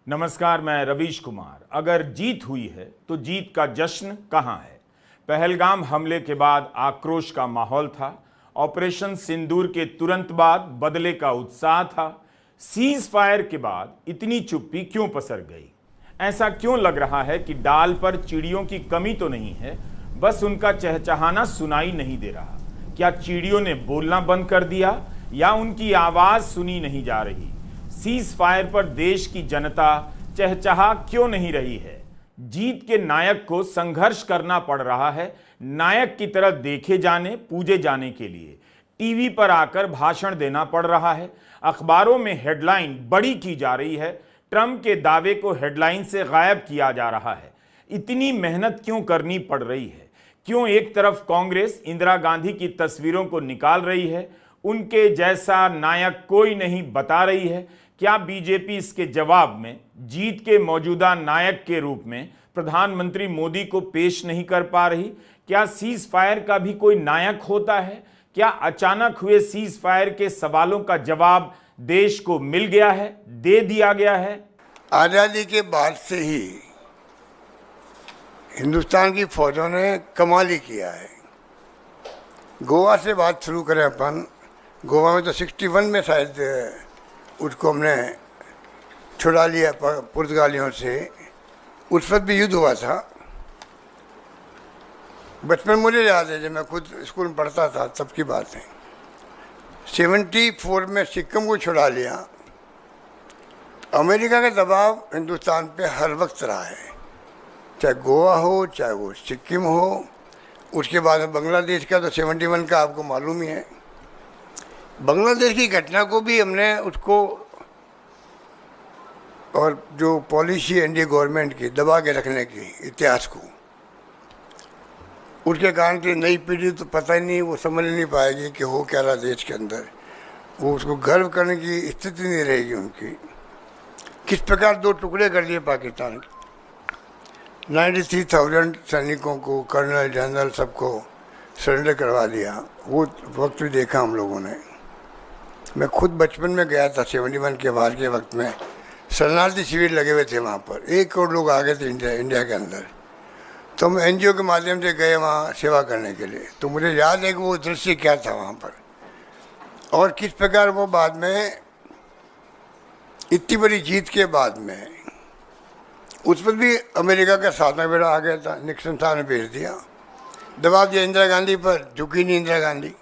नमस्कार, मैं रवीश कुमार। अगर जीत हुई है तो जीत का जश्न कहाँ है? पहलगाम हमले के बाद आक्रोश का माहौल था। ऑपरेशन सिंदूर के तुरंत बाद बदले का उत्साह था। सीज फायर के बाद इतनी चुप्पी क्यों पसर गई? ऐसा क्यों लग रहा है कि डाल पर चिड़ियों की कमी तो नहीं है, बस उनका चहचहाना सुनाई नहीं दे रहा? क्या चिड़ियों ने बोलना बंद कर दिया या उनकी आवाज सुनी नहीं जा रही? सीज फायर पर देश की जनता चहचहा क्यों नहीं रही है? जीत के नायक को संघर्ष करना पड़ रहा है नायक की तरह देखे जाने, पूजे जाने के लिए। टीवी पर आकर भाषण देना पड़ रहा है, अखबारों में हेडलाइन बड़ी की जा रही है, ट्रंप के दावे को हेडलाइन से गायब किया जा रहा है। इतनी मेहनत क्यों करनी पड़ रही है? क्यों एक तरफ कांग्रेस इंदिरा गांधी की तस्वीरों को निकाल रही है, उनके जैसा नायक कोई नहीं बता रही है? क्या बीजेपी इसके जवाब में जीत के मौजूदा नायक के रूप में प्रधानमंत्री मोदी को पेश नहीं कर पा रही? क्या सीज फायर का भी कोई नायक होता है? क्या अचानक हुए सीज फायर के सवालों का जवाब देश को मिल गया है, दे दिया गया है? आज़ादी के बाद से ही हिंदुस्तान की फौजों ने कमाल ही किया है। गोवा से बात शुरू करें अपन। गोवा में तो 61 में शायद उसको हमने छुड़ा लिया पुर्तगालियों से। उस वक्त भी युद्ध हुआ था। बचपन मुझे याद है, जब मैं खुद स्कूल में पढ़ता था तब की बात है। 74 में सिक्किम को छुड़ा लिया। अमेरिका का दबाव हिंदुस्तान पे हर वक्त रहा है, चाहे गोवा हो चाहे वो सिक्किम हो। उसके बाद बांग्लादेश का तो 71 का आपको मालूम ही है। बांग्लादेश की घटना को भी हमने उसको और जो पॉलिसी इंडिया गवर्नमेंट की दबा के रखने की इतिहास को, उसके कारण की नई पीढ़ी तो पता ही नहीं, वो समझ नहीं पाएगी कि हो क्या रहा देश के अंदर। वो उसको गर्व करने की स्थिति नहीं रहेगी उनकी। किस प्रकार दो टुकड़े कर दिए पाकिस्तान के। 93,000 सैनिकों को, कर्नल जनरल सबको सरेंडर करवा दिया। वो वक्त भी देखा हम लोगों ने। मैं खुद बचपन में गया था 71 के बाद के वक्त में। शरणार्थी शिविर लगे हुए थे वहाँ पर। 1 करोड़ लोग आ गए थे इंडिया के अंदर। तो हम NGO के माध्यम से गए वहाँ सेवा करने के लिए। तो मुझे याद है कि वो दृश्य क्या था वहाँ पर, और किस प्रकार वो बाद में इतनी बड़ी जीत के बाद में उस पर भी अमेरिका का साधना बेड़ा आ गया था। निक्सन साहब ने भेज दिया, दबाव दिया इंदिरा गांधी पर। झुकी नहीं इंदिरा गांधी।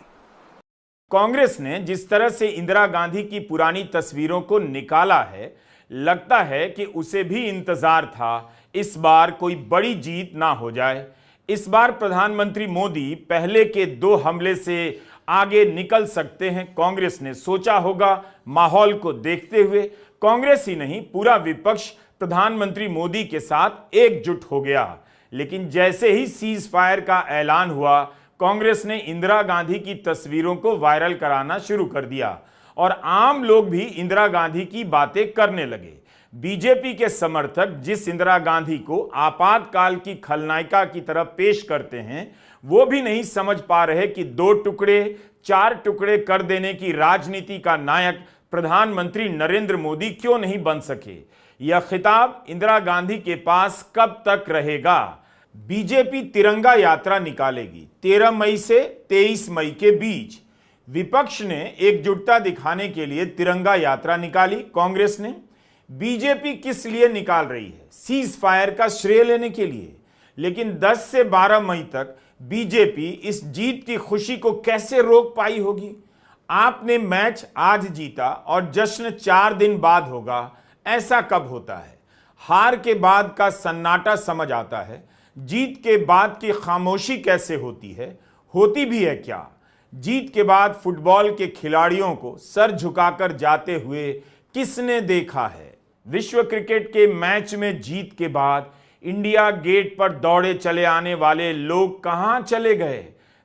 कांग्रेस ने जिस तरह से इंदिरा गांधी की पुरानी तस्वीरों को निकाला है, लगता है कि उसे भी इंतजार था इस बार कोई बड़ी जीत ना हो जाए। इस बार प्रधानमंत्री मोदी पहले के 2 हमले से आगे निकल सकते हैं, कांग्रेस ने सोचा होगा। माहौल को देखते हुए कांग्रेस ही नहीं, पूरा विपक्ष प्रधानमंत्री मोदी के साथ एकजुट हो गया। लेकिन जैसे ही सीज फायर का ऐलान हुआ, कांग्रेस ने इंदिरा गांधी की तस्वीरों को वायरल कराना शुरू कर दिया और आम लोग भी इंदिरा गांधी की बातें करने लगे। बीजेपी के समर्थक जिस इंदिरा गांधी को आपातकाल की खलनायिका की तरह पेश करते हैं, वो भी नहीं समझ पा रहे कि 2 टुकड़े 4 टुकड़े कर देने की राजनीति का नायक प्रधानमंत्री नरेंद्र मोदी क्यों नहीं बन सके। यह खिताब इंदिरा गांधी के पास कब तक रहेगा? बीजेपी तिरंगा यात्रा निकालेगी 13 मई से 23 मई के बीच। विपक्ष ने एकजुटता दिखाने के लिए तिरंगा यात्रा निकाली। कांग्रेस ने। बीजेपी किस लिए निकाल रही है? सीज फायर का श्रेय लेने के लिए। लेकिन 10 से 12 मई तक बीजेपी इस जीत की खुशी को कैसे रोक पाई होगी? आपने मैच आज जीता और जश्न 4 दिन बाद होगा, ऐसा कब होता है? हार के बाद का सन्नाटा समझ आता है, जीत के बाद की खामोशी कैसे होती है? होती भी है क्या? जीत के बाद फुटबॉल के खिलाड़ियों को सर झुकाकर जाते हुए किसने देखा है? विश्व क्रिकेट के मैच में जीत के बाद इंडिया गेट पर दौड़े चले आने वाले लोग कहां चले गए?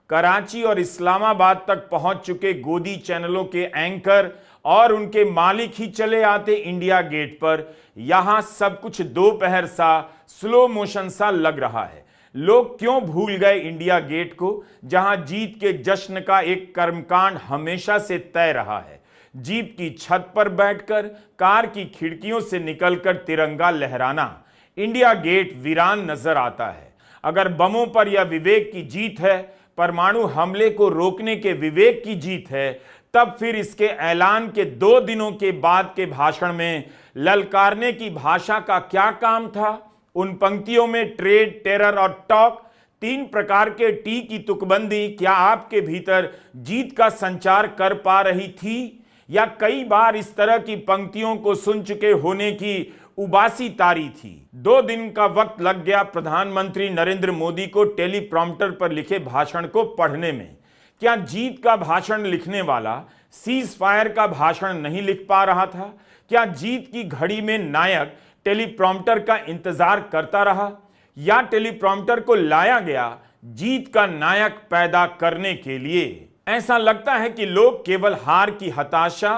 कराची और इस्लामाबाद तक पहुंच चुके गोदी चैनलों के एंकर और उनके मालिक ही चले आते इंडिया गेट पर। यहां सब कुछ दोपहर सा, स्लो मोशन सा लग रहा है। लोग क्यों भूल गए इंडिया गेट को, जहां जीत के जश्न का एक कर्मकांड हमेशा से तय रहा है? जीप की छत पर बैठकर कार की खिड़कियों से निकलकर तिरंगा लहराना इंडिया गेट वीरान नजर आता है। अगर बमों पर यह विवेक की जीत है, परमाणु हमले को रोकने के विवेक की जीत है, तब फिर इसके ऐलान के 2 दिनों के बाद के भाषण में ललकारने की भाषा का क्या काम था? उन पंक्तियों में ट्रेड, टेरर और टॉक, 3 प्रकार के टी की तुकबंदी क्या आपके भीतर जीत का संचार कर पा रही थी, या कई बार इस तरह की पंक्तियों को सुन चुके होने की उबासी तारी थी? 2 दिन का वक्त लग गया प्रधानमंत्री नरेंद्र मोदी को टेलीप्रॉम्प्टर पर लिखे भाषण को पढ़ने में। क्या जीत का भाषण लिखने वाला सीज फायर का भाषण नहीं लिख पा रहा था? क्या जीत की घड़ी में नायक टेलीप्रॉम्प्टर का इंतजार करता रहा, या टेलीप्रॉम्प्टर को लाया गया जीत का नायक पैदा करने के लिए? ऐसा लगता है कि लोग केवल हार की हताशा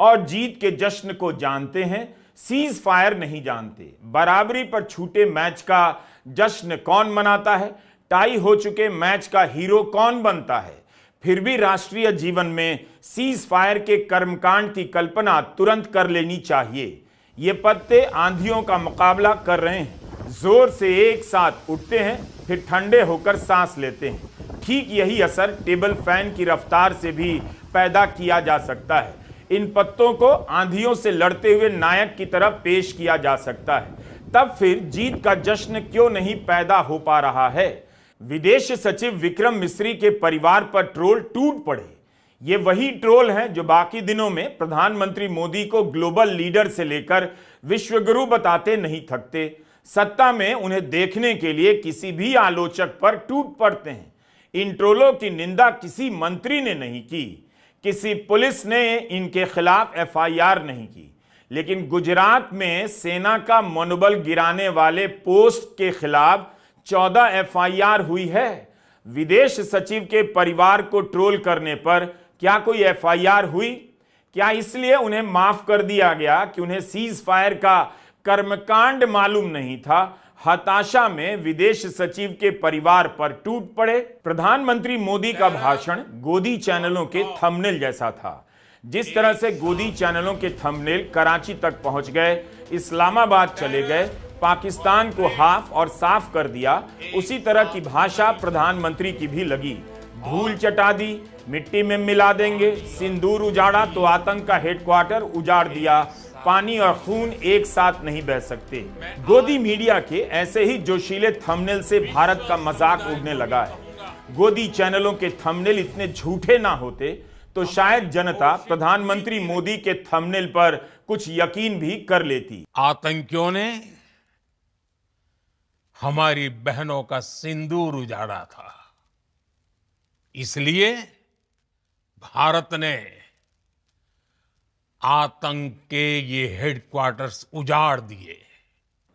और जीत के जश्न को जानते हैं, सीज फायर नहीं जानते। बराबरी पर छूटे मैच का जश्न कौन मनाता है? टाई हो चुके मैच का हीरो कौन बनता है? फिर भी राष्ट्रीय जीवन में सीज फायर के कर्मकांड की कल्पना तुरंत कर लेनी चाहिए। ये पत्ते आंधियों का मुकाबला कर रहे हैं, जोर से एक साथ उठते हैं, फिर ठंडे होकर सांस लेते हैं। ठीक यही असर टेबल फैन की रफ्तार से भी पैदा किया जा सकता है। इन पत्तों को आंधियों से लड़ते हुए नायक की तरफ पेश किया जा सकता है। तब फिर जीत का जश्न क्यों नहीं पैदा हो पा रहा है? विदेश सचिव विक्रम मिस्री के परिवार पर ट्रोल टूट पड़े। ये वही ट्रोल हैं जो बाकी दिनों में प्रधानमंत्री मोदी को ग्लोबल लीडर से लेकर विश्वगुरु बताते नहीं थकते। सत्ता में उन्हें देखने के लिए किसी भी आलोचक पर टूट पड़ते हैं। इन ट्रोलों की निंदा किसी मंत्री ने नहीं की, किसी पुलिस ने इनके खिलाफ एफआईआर नहीं की, लेकिन गुजरात में सेना का मनोबल गिराने वाले पोस्ट के खिलाफ 14 एफआईआर हुई है। विदेश सचिव के परिवार को ट्रोल करने पर क्या कोई एफआईआर हुई? क्या इसलिए उन्हें माफ कर दिया गया कि उन्हें सीज फायर का कर्मकांड मालूम नहीं था? हताशा में विदेश सचिव के परिवार पर टूट पड़े। प्रधानमंत्री मोदी का भाषण गोदी चैनलों के थंबनेल जैसा था। जिस तरह से गोदी चैनलों के थंबनेल कराची तक पहुंच गए, इस्लामाबाद चले गए, पाकिस्तान को हाफ और साफ कर दिया, उसी तरह की भाषा प्रधानमंत्री की भी लगी। धूल चटा दी, मिट्टी में मिला देंगे, सिंदूर उजाड़ा तो आतंक का हेडक्वार्टर उजाड़ दिया। पानी और खून एक साथ नहीं बह सकते। गोदी मीडिया के ऐसे ही जोशीले थंबनेल से भारत का मजाक उड़ने लगा है। गोदी चैनलों के थंबनेल इतने झूठे ना होते तो शायद जनता प्रधानमंत्री मोदी के थंबनेल पर कुछ यकीन भी कर लेती। आतंकियों ने हमारी बहनों का सिंदूर उजाड़ा था, इसलिए भारत ने आतंक के ये हेडक्वार्टर्स उजाड़ दिए।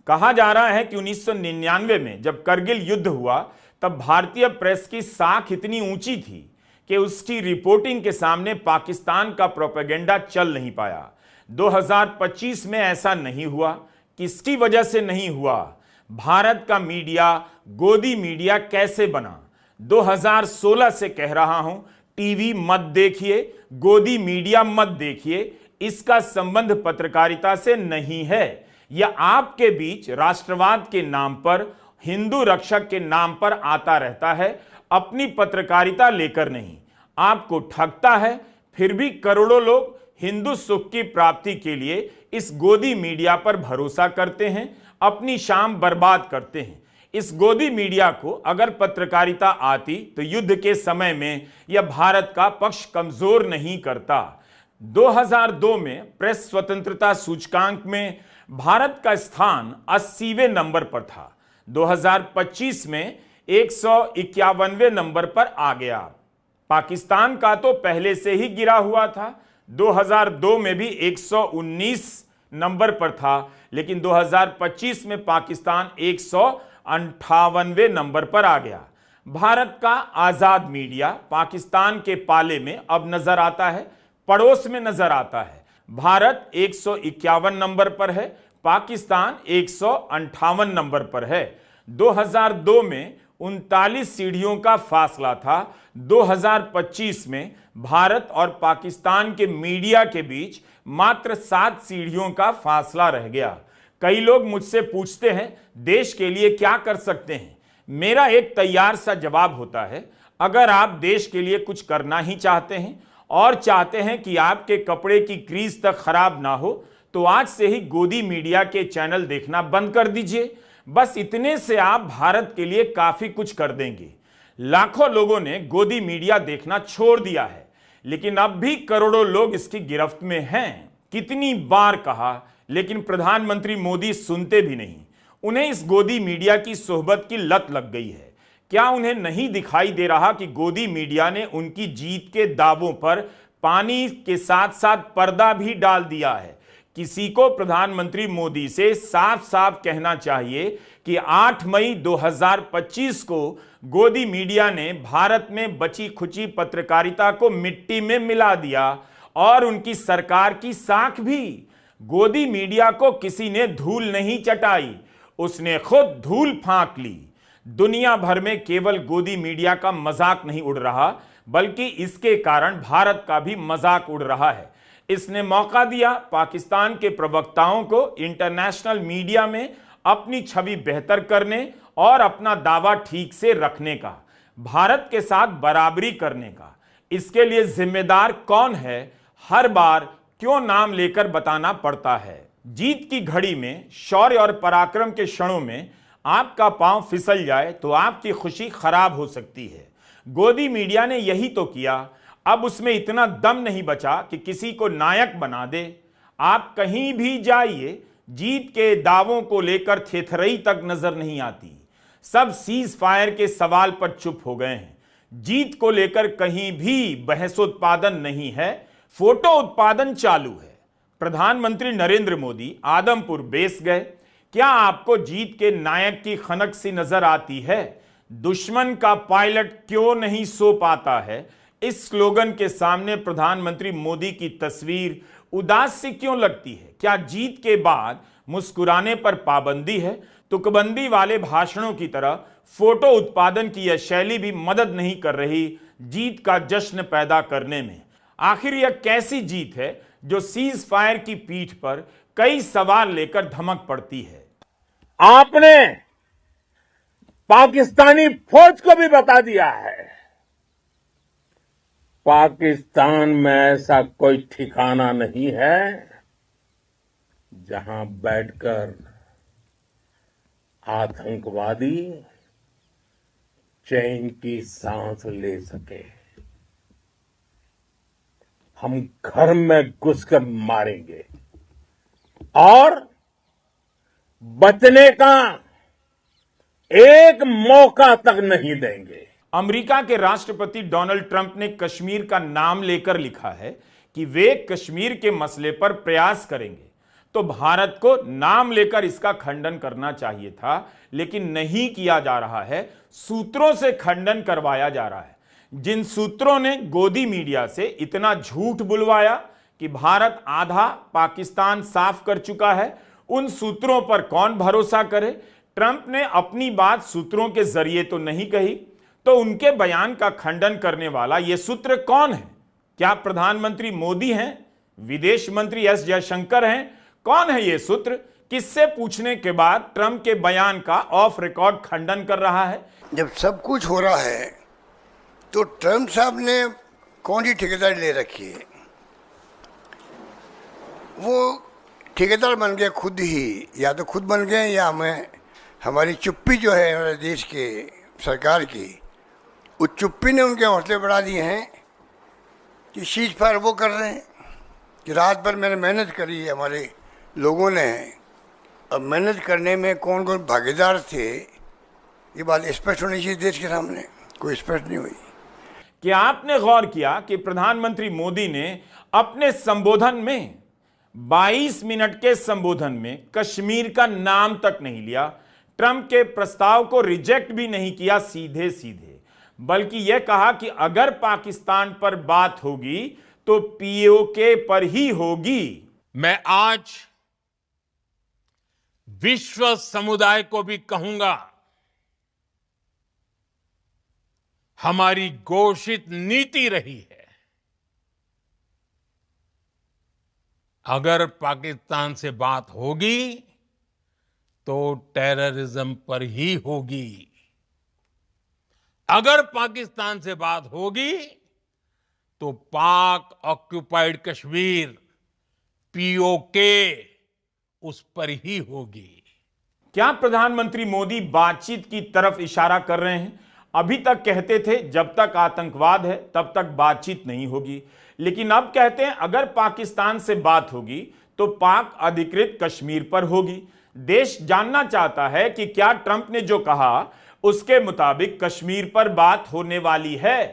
कहा जा रहा है कि 1999 में जब करगिल युद्ध हुआ, तब भारतीय प्रेस की साख इतनी ऊंची थी कि उसकी रिपोर्टिंग के सामने पाकिस्तान का प्रोपेगेंडा चल नहीं पाया। 2025 में ऐसा नहीं हुआ। किसकी वजह से नहीं हुआ? भारत का मीडिया गोदी मीडिया कैसे बना? 2016 से कह रहा हूं, टीवी मत देखिए, गोदी मीडिया मत देखिए। इसका संबंध पत्रकारिता से नहीं है। यह आपके बीच राष्ट्रवाद के नाम पर, हिंदू रक्षक के नाम पर आता रहता है, अपनी पत्रकारिता लेकर नहीं। आपको ठगता है, फिर भी करोड़ों लोग हिंदू सुख की प्राप्ति के लिए इस गोदी मीडिया पर भरोसा करते हैं, अपनी शाम बर्बाद करते हैं। इस गोदी मीडिया को अगर पत्रकारिता आती तो युद्ध के समय में यह भारत का पक्ष कमजोर नहीं करता। 2002 में प्रेस स्वतंत्रता सूचकांक में भारत का स्थान 80वें नंबर पर था। 2025 में 151वें नंबर पर आ गया। पाकिस्तान का तो पहले से ही गिरा हुआ था। 2002 में भी 119 नंबर पर था, लेकिन 2025 में पाकिस्तान 158वें नंबर पर आ गया। भारत का आजाद मीडिया पाकिस्तान के पाले में अब नजर आता है, पड़ोस में नजर आता है। भारत 151 नंबर पर है, पाकिस्तान 158 नंबर पर है। 2002 में 39 सीढ़ियों का फासला था। 2025 में भारत और पाकिस्तान के मीडिया के बीच मात्र 7 सीढ़ियों का फासला रह गया। कई लोग मुझसे पूछते हैं देश के लिए क्या कर सकते हैं। मेरा एक तैयार सा जवाब होता है, अगर आप देश के लिए कुछ करना ही चाहते हैं और चाहते हैं कि आपके कपड़े की क्रीज तक खराब ना हो, तो आज से ही गोदी मीडिया के चैनल देखना बंद कर दीजिए। बस इतने से आप भारत के लिए काफी कुछ कर देंगे। लाखों लोगों ने गोदी मीडिया देखना छोड़ दिया है, लेकिन अब भी करोड़ों लोग इसकी गिरफ्त में हैं। कितनी बार कहा, लेकिन प्रधानमंत्री मोदी सुनते भी नहीं। उन्हें इस गोदी मीडिया की सोहबत की लत लग गई है। क्या उन्हें नहीं दिखाई दे रहा कि गोदी मीडिया ने उनकी जीत के दावों पर पानी के साथ साथ पर्दा भी डाल दिया है? किसी को प्रधानमंत्री मोदी से साफ साफ कहना चाहिए कि 8 मई 2025 को गोदी मीडिया ने भारत में बची खुची पत्रकारिता को मिट्टी में मिला दिया और उनकी सरकार की साख भी। गोदी मीडिया को किसी ने धूल नहीं चटाई, उसने खुद धूल फांक ली। दुनिया भर में केवल गोदी मीडिया का मजाक नहीं उड़ रहा, बल्कि इसके कारण भारत का भी मजाक उड़ रहा है। इसने मौका दिया पाकिस्तान के प्रवक्ताओं को इंटरनेशनल मीडिया में अपनी छवि बेहतर करने और अपना दावा ठीक से रखने का, भारत के साथ बराबरी करने का। इसके लिए जिम्मेदार कौन है, हर बार क्यों नाम लेकर बताना पड़ता है? जीत की घड़ी में, शौर्य और पराक्रम के क्षणों में आपका पांव फिसल जाए तो आपकी खुशी खराब हो सकती है। गोदी मीडिया ने यही तो किया। अब उसमें इतना दम नहीं बचा कि किसी को नायक बना दे। आप कहीं भी जाइए, जीत के दावों को लेकर थेथरई तक नजर नहीं आती। सब सीज फायर के सवाल पर चुप हो गए हैं। जीत को लेकर कहीं भी बहसोत्पादन नहीं है, फोटो उत्पादन चालू है। प्रधानमंत्री नरेंद्र मोदी आदमपुर बेस गए। क्या आपको जीत के नायक की खनक सी नजर आती है? दुश्मन का पायलट क्यों नहीं सो पाता है, इस स्लोगन के सामने प्रधानमंत्री मोदी की तस्वीर उदास सी क्यों लगती है? क्या जीत के बाद मुस्कुराने पर पाबंदी है? तुकबंदी वाले भाषणों की तरह फोटो उत्पादन की यह शैली भी मदद नहीं कर रही जीत का जश्न पैदा करने में। आखिर यह कैसी जीत है जो सीज फायर की पीठ पर कई सवाल लेकर धमक पड़ती है? आपने पाकिस्तानी फौज को भी बता दिया है, पाकिस्तान में ऐसा कोई ठिकाना नहीं है जहां बैठकर आतंकवादी चैन की सांस ले सके। हम घर में घुसकर मारेंगे और बचने का एक मौका तक नहीं देंगे। अमेरिका के राष्ट्रपति डोनाल्ड ट्रंप ने कश्मीर का नाम लेकर लिखा है कि वे कश्मीर के मसले पर प्रयास करेंगे, तो भारत को नाम लेकर इसका खंडन करना चाहिए था, लेकिन नहीं किया जा रहा है। सूत्रों से खंडन करवाया जा रहा है। जिन सूत्रों ने गोदी मीडिया से इतना झूठ बुलवाया कि भारत आधा पाकिस्तान साफ कर चुका है, उन सूत्रों पर कौन भरोसा करे? ट्रंप ने अपनी बात सूत्रों के जरिए तो नहीं कही, तो उनके बयान का खंडन करने वाला यह सूत्र कौन है? क्या प्रधानमंत्री मोदी हैं? विदेश मंत्री एस जयशंकर हैं? कौन है यह सूत्र? किससे पूछने के बाद ट्रंप के बयान का ऑफ रिकॉर्ड खंडन कर रहा है? जब सब कुछ हो रहा है तो ट्रंप साहब ने कौन सी ठेकेदारी ले रखी है? वो ठेकेदार बन गए खुद ही, या तो खुद बन गए या हमारी चुप्पी जो है हमारे देश के सरकार की, उस चुप्पी ने उनके हौसले बढ़ा दिए हैं कि सीज फायर वो कर रहे हैं कि रात भर मैंने मेहनत करी है हमारे लोगों ने। अब मेहनत करने में कौन कौन भागीदार थे, ये बात स्पष्ट होनी चाहिए देश के सामने। कोई स्पष्ट नहीं हुई। क्या आपने गौर किया कि प्रधानमंत्री मोदी ने अपने संबोधन में 22 मिनट के संबोधन में कश्मीर का नाम तक नहीं लिया, ट्रंप के प्रस्ताव को रिजेक्ट भी नहीं किया सीधे सीधे, बल्कि यह कहा कि अगर पाकिस्तान पर बात होगी तो पीओके पर ही होगी। मैं आज विश्व समुदाय को भी कहूंगा, हमारी घोषित नीति रही है। अगर पाकिस्तान से बात होगी तो टेररिज्म पर ही होगी। अगर पाकिस्तान से बात होगी तो पाक ऑक्युपाइड कश्मीर पीओके उस पर ही होगी। क्या प्रधानमंत्री मोदी बातचीत की तरफ इशारा कर रहे हैं? अभी तक कहते थे जब तक आतंकवाद है तब तक बातचीत नहीं होगी, लेकिन अब कहते हैं अगर पाकिस्तान से बात होगी तो पाक अधिकृत कश्मीर पर होगी। देश जानना चाहता है कि क्या ट्रंप ने जो कहा उसके मुताबिक कश्मीर पर बात होने वाली है।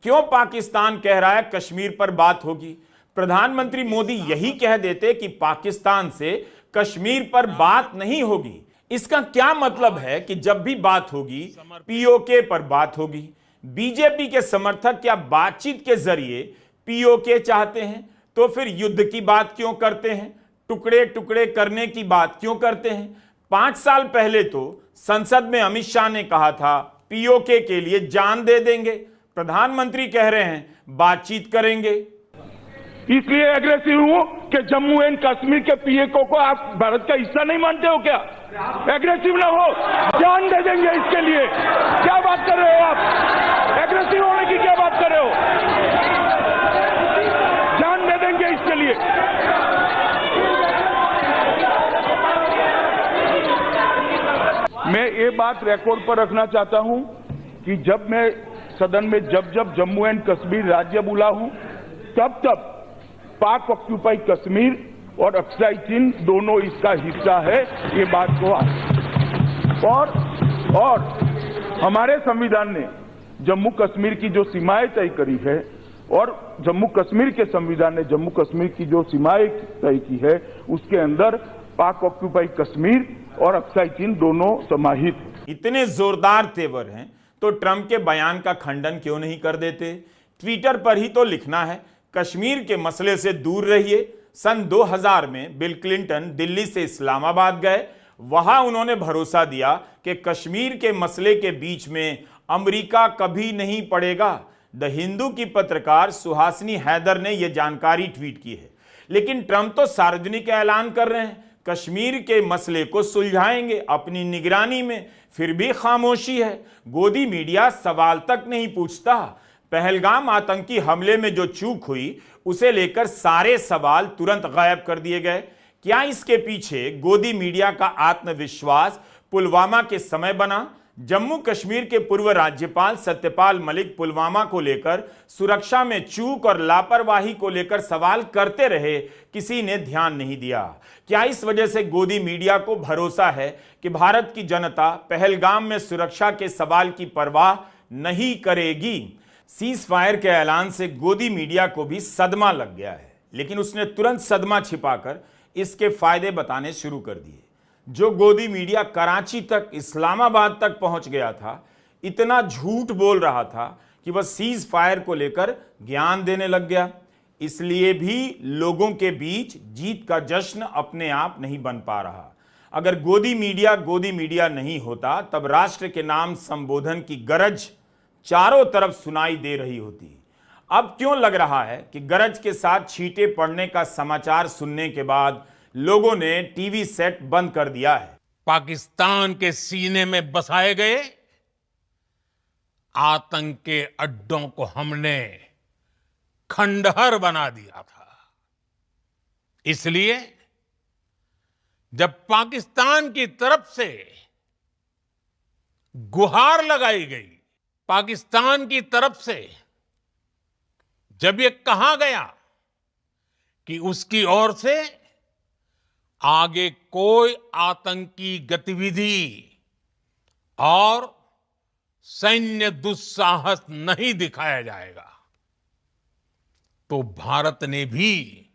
क्यों पाकिस्तान कह रहा है कश्मीर पर बात होगी? प्रधानमंत्री मोदी यही कह देते कि पाकिस्तान से कश्मीर पर बात नहीं होगी। इसका क्या मतलब है कि जब भी बात होगी पीओके पर बात होगी? बीजेपी के समर्थक क्या बातचीत के जरिए पीओके चाहते हैं? तो फिर युद्ध की बात क्यों करते हैं? टुकड़े टुकड़े करने की बात क्यों करते हैं? 5 साल पहले तो संसद में अमित शाह ने कहा था पीओके के लिए जान दे देंगे। प्रधानमंत्री कह रहे हैं बातचीत करेंगे। इसलिए एग्रेसिव हूं कि जम्मू एंड कश्मीर के पीओके को आप भारत का हिस्सा नहीं मानते हो क्या? एग्रेसिव ना हो, जान दे देंगे इसके लिए। क्या बात कर रहे हो आप? एग्रेसिव होने की क्या बात कर रहे हो? जान दे देंगे इसके लिए। मैं ये बात रिकॉर्ड पर रखना चाहता हूं कि जब मैं सदन में जब जम्मू एंड कश्मीर राज्य बोला हूं तब पाक ऑक्युपाई कश्मीर और अक्साई चीन दोनों इसका हिस्सा है, ये बात को और हमारे संविधान ने जम्मू कश्मीर की जो सीमाएं तय करी है और जम्मू कश्मीर के संविधान ने जम्मू कश्मीर की जो सीमाएं तय की है उसके अंदर पाक ऑक्युपाई कश्मीर और अक्साई चीन दोनों समाहित हैं। इतने जोरदार तेवर हैं तो ट्रंप के बयान का खंडन क्यों नहीं कर देते? ट्विटर पर ही तो लिखना है कश्मीर के मसले से दूर रहिए। सन 2000 में बिल क्लिंटन दिल्ली से इस्लामाबाद गए, वहां उन्होंने भरोसा दिया कि कश्मीर के मसले के बीच में अमेरिका कभी नहीं पड़ेगा। द हिंदू की पत्रकार सुहासिनी हैदर ने यह जानकारी ट्वीट की है। लेकिन ट्रंप तो सार्वजनिक ऐलान कर रहे हैं कश्मीर के मसले को सुलझाएंगे अपनी निगरानी में, फिर भी खामोशी है। गोदी मीडिया सवाल तक नहीं पूछता। पहलगाम आतंकी हमले में जो चूक हुई उसे लेकर सारे सवाल तुरंत गायब कर दिए गए। क्या इसके पीछे गोदी मीडिया का आत्मविश्वास पुलवामा के समय बना? जम्मू कश्मीर के पूर्व राज्यपाल सत्यपाल मलिक पुलवामा को लेकर सुरक्षा में चूक और लापरवाही को लेकर सवाल करते रहे, किसी ने ध्यान नहीं दिया। क्या इस वजह से गोदी मीडिया को भरोसा है कि भारत की जनता पहलगाम में सुरक्षा के सवाल की परवाह नहीं करेगी? सीज फायर के ऐलान से गोदी मीडिया को भी सदमा लग गया है, लेकिन उसने तुरंत सदमा छिपाकर इसके फायदे बताने शुरू कर दिए। जो गोदी मीडिया कराची तक, इस्लामाबाद तक पहुंच गया था, इतना झूठ बोल रहा था कि वह सीज फायर को लेकर ज्ञान देने लग गया। इसलिए भी लोगों के बीच जीत का जश्न अपने आप नहीं बन पा रहा। अगर गोदी मीडिया नहीं होता तब राष्ट्र के नाम संबोधन की गरज चारों तरफ सुनाई दे रही होती। अब क्यों लग रहा है कि गरज के साथ छींटे पड़ने का समाचार सुनने के बाद लोगों ने टीवी सेट बंद कर दिया है? पाकिस्तान के सीने में बसाए गए आतंक के अड्डों को हमने खंडहर बना दिया था। इसलिए जब पाकिस्तान की तरफ से गुहार लगाई गई, पाकिस्तान की तरफ से जब ये कहा गया कि उसकी ओर से आगे कोई आतंकी गतिविधि और सैन्य दुस्साहस नहीं दिखाया जाएगा, तो भारत ने भी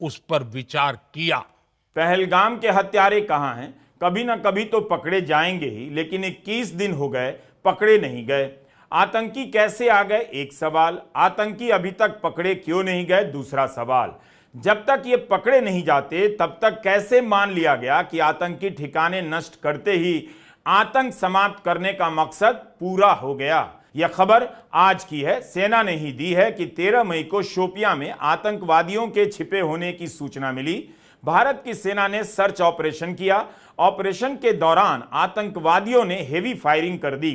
उस पर विचार किया। पहलगाम के हत्यारे कहां हैं? कभी ना कभी तो पकड़े जाएंगे ही, लेकिन 21 दिन हो गए पकड़े नहीं गए। आतंकी कैसे आ गए? एक सवाल। आतंकी अभी तक पकड़े क्यों नहीं गए? दूसरा सवाल। जब तक ये पकड़े नहीं जाते तब तक कैसे मान लिया गया कि आतंकी ठिकाने नष्ट करते ही आतंक समाप्त करने का मकसद पूरा हो गया? यह खबर आज की है। सेना ने ही दी है कि 13 मई को शोपियां में आतंकवादियों के छिपे होने की सूचना मिली। भारत की सेना ने सर्च ऑपरेशन किया। ऑपरेशन के दौरान आतंकवादियों ने हेवी फायरिंग कर दी।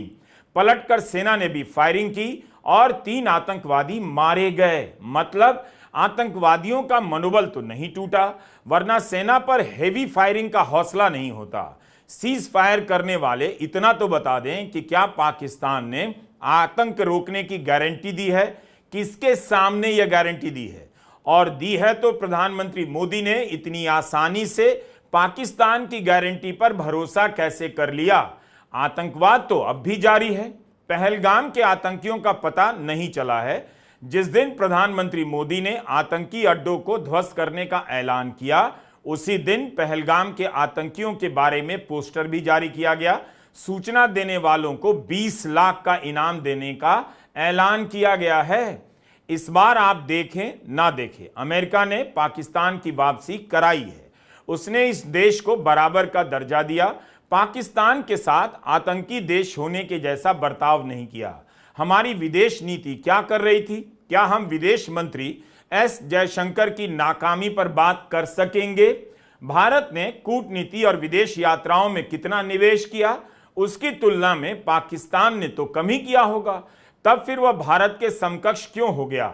पलटकर सेना ने भी फायरिंग की और 3 आतंकवादी मारे गए। मतलब आतंकवादियों का मनोबल तो नहीं टूटा, वरना सेना पर हेवी फायरिंग का हौसला नहीं होता। सीज फायर करने वाले इतना तो बता दें कि क्या पाकिस्तान ने आतंक रोकने की गारंटी दी है? किसके सामने यह गारंटी दी है? और दी है तो प्रधानमंत्री मोदी ने इतनी आसानी से पाकिस्तान की गारंटी पर भरोसा कैसे कर लिया? आतंकवाद तो अब भी जारी है। पहलगाम के आतंकियों का पता नहीं चला है। जिस दिन प्रधानमंत्री मोदी ने आतंकी अड्डों को ध्वस्त करने का ऐलान किया, उसी दिन पहलगाम के आतंकियों के बारे में पोस्टर भी जारी किया गया। सूचना देने वालों को 20 लाख का इनाम देने का ऐलान किया गया है। इस बार आप देखें ना देखें, अमेरिका ने पाकिस्तान की वापसी कराई है। उसने इस देश को बराबर का दर्जा दिया। पाकिस्तान के साथ आतंकी देश होने के जैसा बर्ताव नहीं किया। हमारी विदेश नीति क्या कर रही थी? क्या हम विदेश मंत्री एस जयशंकर की नाकामी पर बात कर सकेंगे? भारत ने कूटनीति और विदेश यात्राओं में कितना निवेश किया, उसकी तुलना में पाकिस्तान ने तो कम ही किया होगा। तब फिर वह भारत के समकक्ष क्यों हो गया?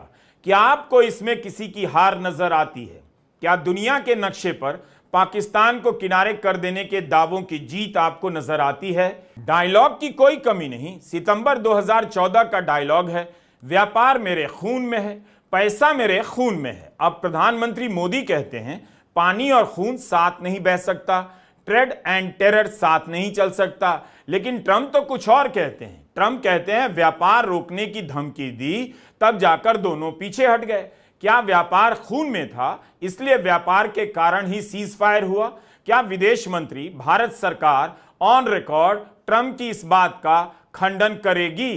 क्या आपको इसमें किसी की हार नजर आती है? क्या दुनिया के नक्शे पर पाकिस्तान को किनारे कर देने के दावों की जीत आपको नजर आती है? डायलॉग की कोई कमी नहीं। सितंबर 2014 का डायलॉग है, व्यापार मेरे खून में है, पैसा मेरे खून में है। अब प्रधानमंत्री मोदी कहते हैं पानी और खून साथ नहीं बह सकता, ट्रेड एंड टेरर साथ नहीं चल सकता। लेकिन ट्रंप तो कुछ और कहते हैं। ट्रंप कहते हैं व्यापार रोकने की धमकी दी, तब जाकर दोनों पीछे हट गए। क्या व्यापार खून में था, इसलिए व्यापार के कारण ही सीज फायर हुआ? क्या विदेश मंत्री, भारत सरकार ऑन रिकॉर्ड ट्रंप की इस बात का खंडन करेगी?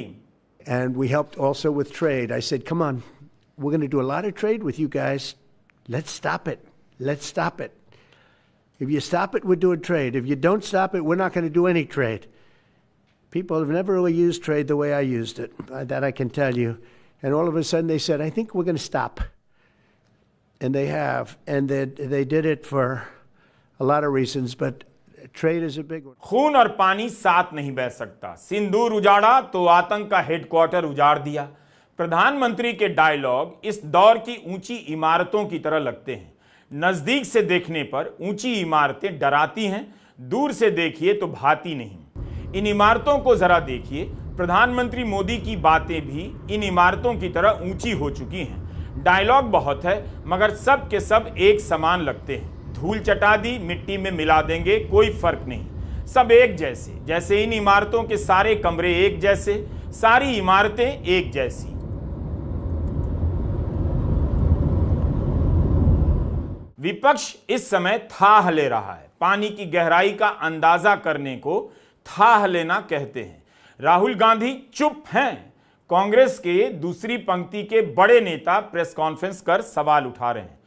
And we helped also with trade. I said, come on, we're going to do a lot of trade with you guys. Let's stop it. Let's stop it. If you stop it, we're doing trade. If you don't stop it, we're not going to do any trade. People have never really used trade the way I used it. That I can tell you. And all of a sudden they said, I think we're going to stop. And they have. And they did it for a lot of reasons, but trade is a big one. खून और पानी साथ नहीं बह सकता। सिंदूर उजाड़ा तो आतंक का हेडक्वार्टर उजाड़ दिया। प्रधानमंत्री के डायलॉग इस दौर की ऊंची इमारतों की तरह लगते हैं। नजदीक से देखने पर ऊंची इमारतें डराती हैं, दूर से देखिए तो भाती नहीं। इन इमारतों को जरा देखिए। प्रधानमंत्री मोदी की बातें भी इन इमारतों की तरह ऊंची हो चुकी हैं। डायलॉग बहुत है, मगर सब के सब एक समान लगते हैं। धूल चटा दी, मिट्टी में मिला देंगे, कोई फर्क नहीं। सब एक जैसे, जैसे इन इमारतों के सारे कमरे एक जैसे, सारी इमारतें एक जैसी। विपक्ष इस समय थाह ले रहा है। पानी की गहराई का अंदाजा करने को थाह लेना कहते हैं। राहुल गांधी चुप हैं। कांग्रेस के दूसरी पंक्ति के बड़े नेता प्रेस कॉन्फ्रेंस कर सवाल उठा रहे हैं।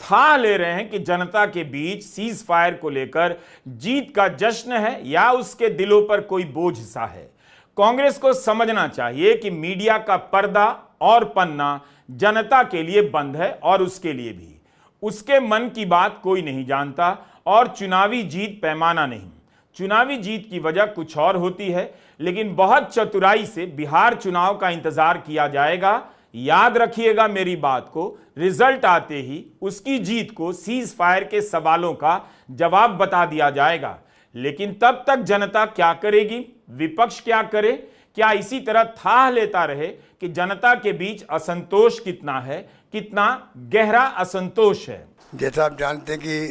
थाह ले रहे हैं कि जनता के बीच सीज फायर को लेकर जीत का जश्न है या उसके दिलों पर कोई बोझ सा है। कांग्रेस को समझना चाहिए कि मीडिया का पर्दा और पन्ना जनता के लिए बंद है और उसके लिए भी। उसके मन की बात कोई नहीं जानता और चुनावी जीत पैमाना नहीं। चुनावी जीत की वजह कुछ और होती है, लेकिन बहुत चतुराई से बिहार चुनाव का इंतजार किया जाएगा। याद रखिएगा मेरी बात को, रिजल्ट आते ही उसकी जीत को सीज फायर के सवालों का जवाब बता दिया जाएगा। लेकिन तब तक जनता क्या करेगी? विपक्ष क्या करे? क्या इसी तरह थाह लेता रहे कि जनता के बीच असंतोष कितना है, कितना गहरा असंतोष है? जैसा आप जानते हैं कि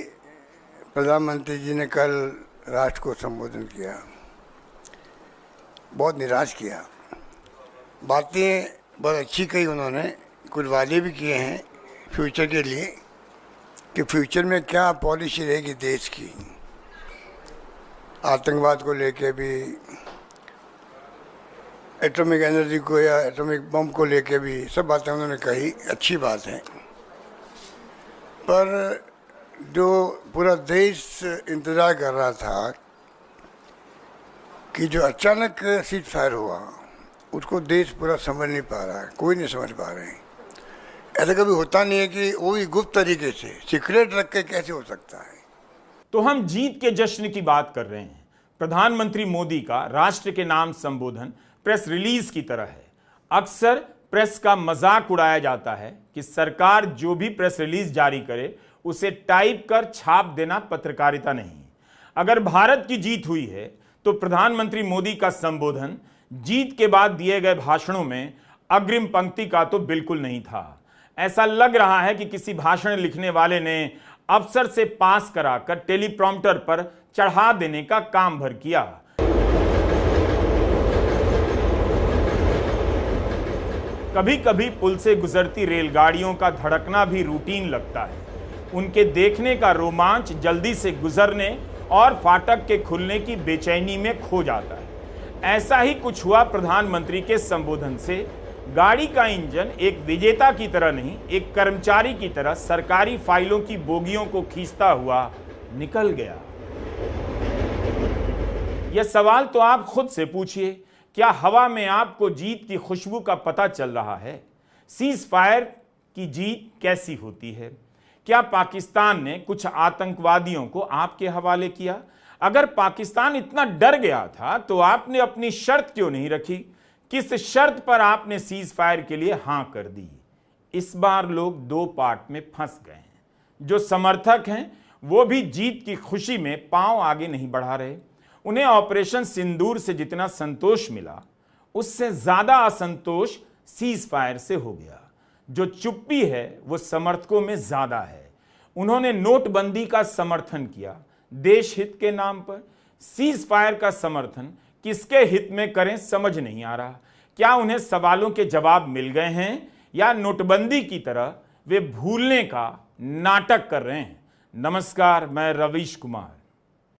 प्रधानमंत्री जी ने कल राष्ट्र को संबोधन किया, बहुत निराश किया। बातें बहुत अच्छी कही उन्होंने, कुछ वादे भी किए हैं फ्यूचर के लिए कि फ्यूचर में क्या पॉलिसी रहेगी देश की, आतंकवाद को लेके भी, एटॉमिक एनर्जी को या एटॉमिक बम को लेके भी, सब बातें उन्होंने कही, अच्छी बात है। पर जो पूरा देश इंतज़ार कर रहा था कि जो अचानक सीज फायर हुआ उसको देश पूरा समझ नहीं पा रहा है, कोई नहीं समझ पा रहे हैं। ऐसा कभी होता नहीं है कि वो भी गुप्त तरीके से सीक्रेट रख के कैसे हो सकता है। तो हम जीत के जश्न की बात कर रहे हैं। प्रधानमंत्री मोदी का राष्ट्र के नाम संबोधन प्रेस रिलीज की तरह है। अक्सर प्रेस का मजाक उड़ाया जाता है कि सरकार जो भी प्रेस रिलीज जारी करे उसे टाइप कर छाप देना पत्रकारिता नहीं। अगर भारत की जीत हुई है तो प्रधानमंत्री मोदी का संबोधन जीत के बाद दिए गए भाषणों में अग्रिम पंक्ति का तो बिल्कुल नहीं था। ऐसा लग रहा है कि किसी भाषण लिखने वाले ने अफसर से पास कराकर टेलीप्रॉम्प्टर पर चढ़ा देने का काम भर किया। कभी कभी पुल से गुजरती रेलगाड़ियों का धड़कना भी रूटीन लगता है। उनके देखने का रोमांच जल्दी से गुजरने और फाटक के खुलने की बेचैनी में खो जाता है। ऐसा ही कुछ हुआ प्रधानमंत्री के संबोधन से। गाड़ी का इंजन एक विजेता की तरह नहीं, एक कर्मचारी की तरह सरकारी फाइलों की बोगियों को खींचता हुआ निकल गया। यह सवाल तो आप खुद से पूछिए, क्या हवा में आपको जीत की खुशबू का पता चल रहा है? सीज फायर की जीत कैसी होती है? क्या पाकिस्तान ने कुछ आतंकवादियों को आपके हवाले किया? अगर पाकिस्तान इतना डर गया था तो आपने अपनी शर्त क्यों नहीं रखी? किस शर्त पर आपने सीज फायर के लिए हां कर दी? इस बार लोग दो पार्ट में फंस गए हैं। जो समर्थक हैं वो भी जीत की खुशी में पांव आगे नहीं बढ़ा रहे। उन्हें ऑपरेशन सिंदूर से जितना संतोष मिला उससे ज्यादा असंतोष सीज फायर से हो गया। जो चुप्पी है वो समर्थकों में ज्यादा है। उन्होंने नोटबंदी का समर्थन किया देश हित के नाम पर। सीज फायर का समर्थन किसके हित में करें समझ नहीं आ रहा। क्या उन्हें सवालों के जवाब मिल गए हैं या नोटबंदी की तरह वे भूलने का नाटक कर रहे हैं? नमस्कार, मैं रवीश कुमार।